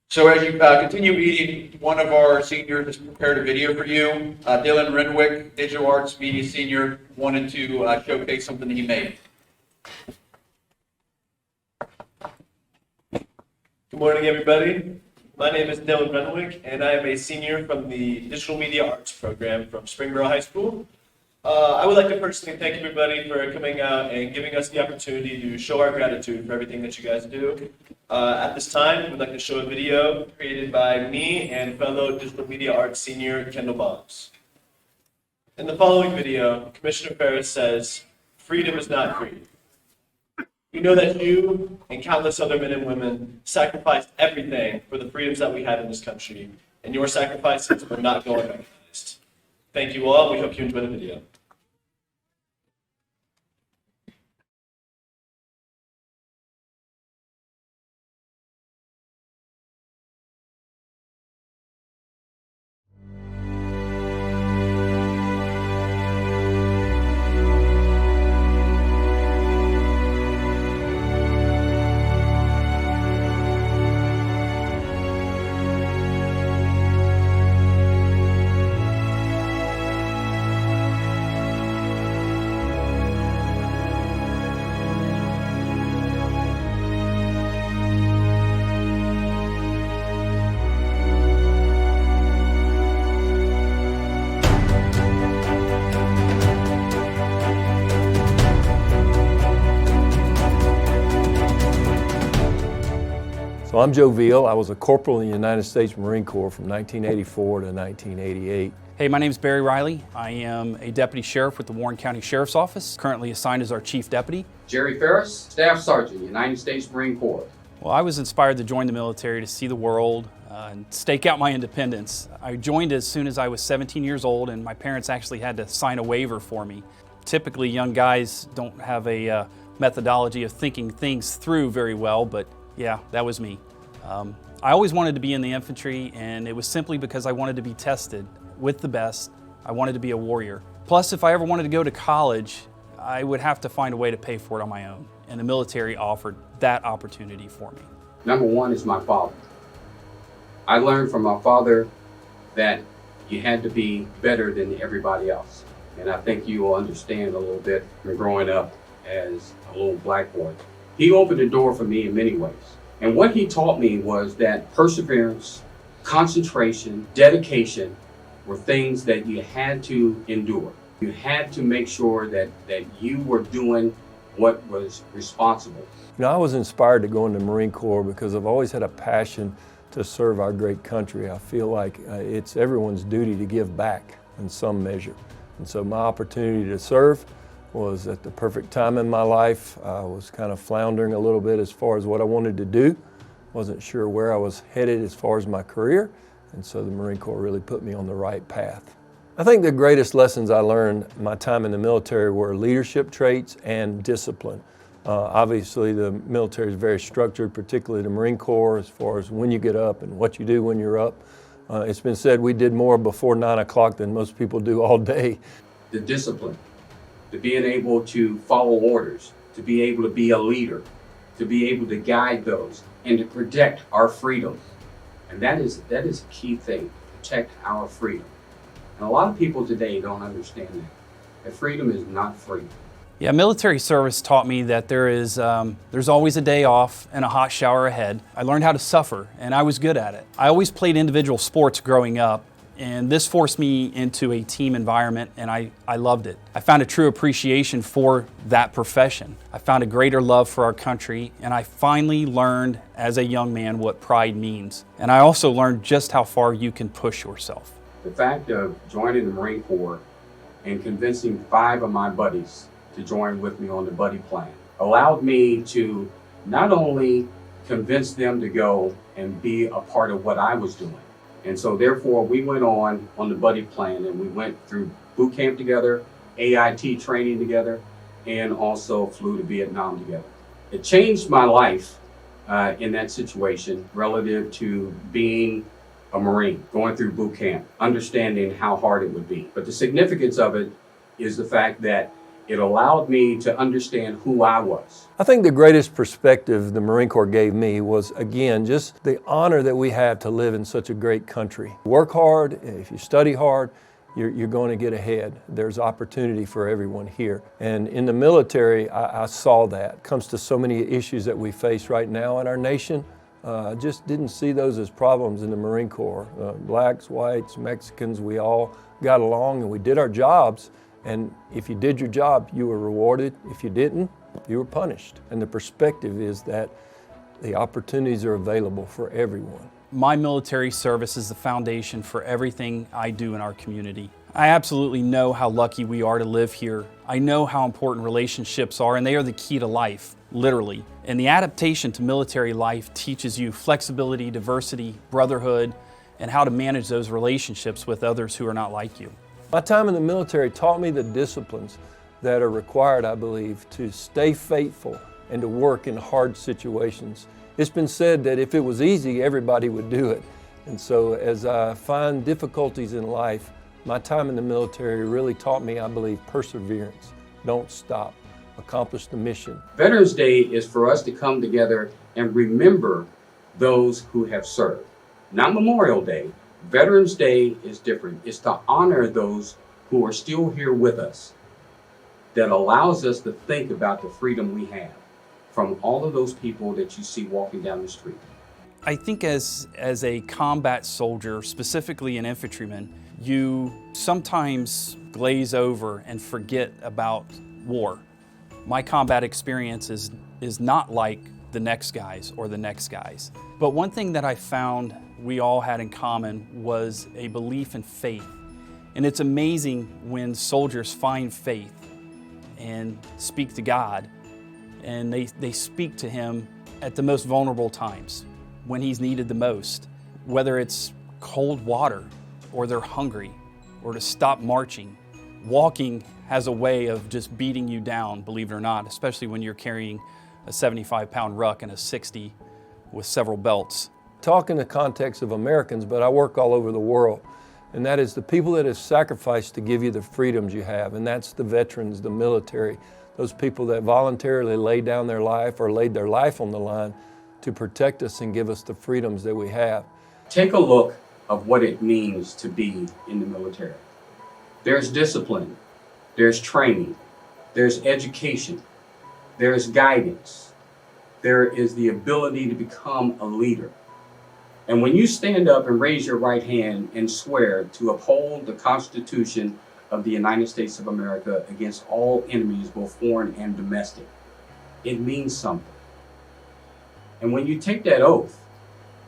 So as you continue eating, one of our seniors has prepared a video for you. Dylan Renwick, Digital Arts Media Senior, wanted to showcase something that he made. Good morning, everybody. My name is Dylan Renwick, and I am a senior from the Digital Media Arts program from Springboro High School. I would like to personally thank everybody for coming out and giving us the opportunity to show our gratitude for everything that you guys do. At this time, we'd like to show a video created by me and fellow Digital Media Arts senior Kendall Bonds. In the following video, Commissioner Ferris says, "Freedom is not free. We know that you and countless other men and women sacrificed everything for the freedoms that we have in this country, and your sacrifices were not going unnoticed. Thank you all. We hope you enjoy the video." So I'm Joe Veal. I was a corporal in the United States Marine Corps from 1984 to 1988. Hey, my name is Barry Riley. I am a deputy sheriff with the Warren County Sheriff's Office, currently assigned as our chief deputy. Jerry Ferris, Staff Sergeant, United States Marine Corps. Well, I was inspired to join the military to see the world and stake out my independence. I joined as soon as I was 17 years old, and my parents actually had to sign a waiver for me. Typically, young guys don't have a methodology of thinking things through very well, but yeah, that was me. I always wanted to be in the infantry, and it was simply because I wanted to be tested with the best. I wanted to be a warrior. Plus, if I ever wanted to go to college, I would have to find a way to pay for it on my own, and the military offered that opportunity for me. Number one is my father. I learned from my father that you had to be better than everybody else. And I think you will understand a little bit from growing up as a little black boy. He opened the door for me in many ways. And what he taught me was that perseverance, concentration, dedication were things that you had to endure. You had to make sure that you were doing what was responsible. You know, I was inspired to go into the Marine Corps because I've always had a passion to serve our great country. I feel like it's everyone's duty to give back in some measure. And so my opportunity to serve was at the perfect time in my life. I was kind of floundering a little bit as far as what I wanted to do. Wasn't sure where I was headed as far as my career, and so the Marine Corps really put me on the right path. I think the greatest lessons I learned my time in the military were leadership traits and discipline. Obviously the military is very structured, particularly the Marine Corps, as far as when you get up and what you do when you're up. It's been said we did more before 9 o'clock than most people do all day. The discipline, to being able to follow orders, to be able to be a leader, to be able to guide those, and to protect our freedom. And that is a key thing, protect our freedom. And a lot of people today don't understand that freedom is not free. Yeah, military service taught me that there's always a day off and a hot shower ahead. I learned how to suffer, and I was good at it. I always played individual sports growing up, and this forced me into a team environment, and I loved it. I found a true appreciation for that profession. I found a greater love for our country, and I finally learned as a young man what pride means. And I also learned just how far you can push yourself. The fact of joining the Marine Corps and convincing 5 of my buddies to join with me on the buddy plan allowed me to not only convince them to go and be a part of what I was doing. And so therefore we went on the buddy plan, and we went through boot camp together, AIT training together, and also flew to Vietnam together. It changed my life in that situation relative to being a Marine, going through boot camp, understanding how hard it would be. But the significance of it is the fact that It allowed me to understand who I was. I think the greatest perspective the Marine Corps gave me was, again, just the honor that we have to live in such a great country. Work hard, if you study hard, you're going to get ahead. There's opportunity for everyone here. And in the military, I saw that. It comes to so many issues that we face right now in our nation. I just didn't see those as problems in the Marine Corps. Blacks, whites, Mexicans, we all got along and we did our jobs. And if you did your job, you were rewarded. If you didn't, you were punished. And the perspective is that the opportunities are available for everyone. My military service is the foundation for everything I do in our community. I absolutely know how lucky we are to live here. I know how important relationships are, and they are the key to life, literally. And the adaptation to military life teaches you flexibility, diversity, brotherhood, and how to manage those relationships with others who are not like you. My time in the military taught me the disciplines that are required, I believe, to stay faithful and to work in hard situations. It's been said that if it was easy, everybody would do it. And so as I find difficulties in life, my time in the military really taught me, I believe, perseverance. Don't stop. Accomplish the mission. Veterans Day is for us to come together and remember those who have served. Not Memorial Day. Veterans Day is different. It's to honor those who are still here with us. That allows us to think about the freedom we have from all of those people that you see walking down the street. I think as a combat soldier, specifically an infantryman, you sometimes glaze over and forget about war. My combat experience is not like the next guy's or the next guy's. But one thing that I found we all had in common was a belief in faith. And it's amazing when soldiers find faith and speak to God, and they speak to Him at the most vulnerable times, when He's needed the most, whether it's cold water, or they're hungry, or to stop marching. Walking has a way of just beating you down, believe it or not, especially when you're carrying a 75-pound ruck and a 60 with several belts. Talk in the context of Americans, but I work all over the world. And that is the people that have sacrificed to give you the freedoms you have. And that's the veterans, the military, those people that voluntarily laid down their life or laid their life on the line to protect us and give us the freedoms that we have. Take a look of what it means to be in the military. There's discipline, there's training, there's education, there's guidance, there is the ability to become a leader. And when you stand up and raise your right hand and swear to uphold the Constitution of the United States of America against all enemies, both foreign and domestic, it means something. And when you take that oath,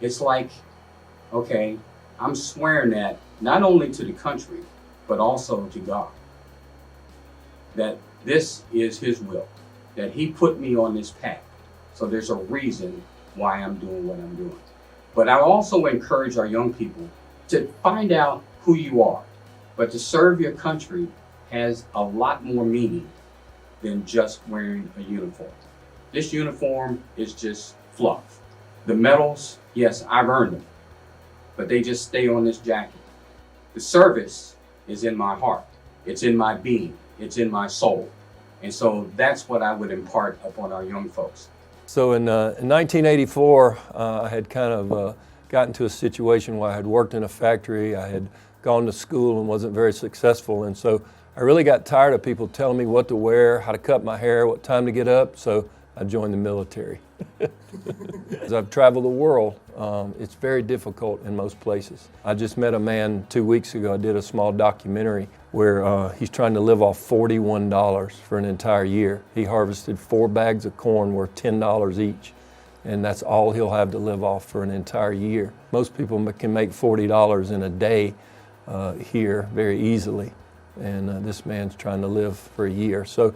it's like, okay, I'm swearing that not only to the country, but also to God. That this is His will, that He put me on this path. So there's a reason why I'm doing what I'm doing. But I also encourage our young people to find out who you are. But to serve your country has a lot more meaning than just wearing a uniform. This uniform is just fluff. The medals, yes, I've earned them, but they just stay on this jacket. The service is in my heart. It's in my being. It's in my soul. And so that's what I would impart upon our young folks. So in 1984, I had kind of gotten to a situation where I had worked in a factory, I had gone to school and wasn't very successful. And so I really got tired of people telling me what to wear, how to cut my hair, what time to get up. So I joined the military. As I've traveled the world, it's very difficult in most places. I just met a man 2 weeks ago. I did a small documentary where he's trying to live off $41 for an entire year. He harvested 4 bags of corn worth $10 each, and that's all he'll have to live off for an entire year. Most people can make $40 in a day here very easily, and this man's trying to live for a year. So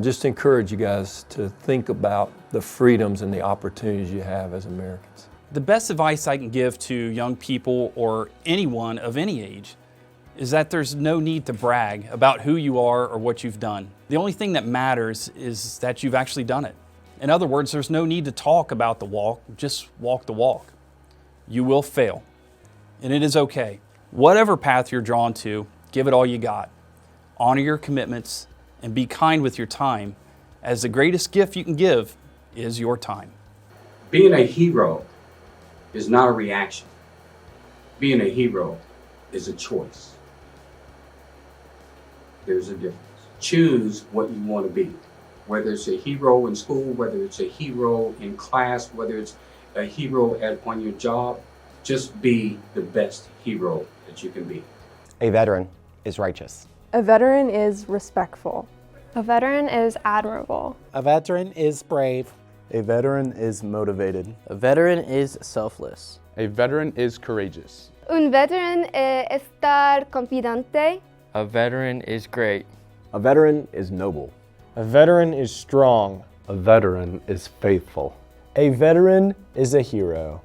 just encourage you guys to think about the freedoms and the opportunities you have as Americans. The best advice I can give to young people or anyone of any age is that there's no need to brag about who you are or what you've done. The only thing that matters is that you've actually done it. In other words, there's no need to talk about the walk, just walk the walk. You will fail, and it is okay. Whatever path you're drawn to, give it all you got. Honor your commitments, and be kind with your time, as the greatest gift you can give is your time. Being a hero is not a reaction. Being a hero is a choice. There's a difference. Choose what you want to be. Whether it's a hero in school, whether it's a hero in class, whether it's a hero on your job, just be the best hero that you can be. A veteran is righteous. A veteran is respectful. A veteran is admirable. A veteran is brave. A veteran is motivated. A veteran is selfless. A veteran is courageous. Un veteran es estar confidente. A veteran is great. A veteran is noble. A veteran is strong. A veteran is faithful. A veteran is a hero.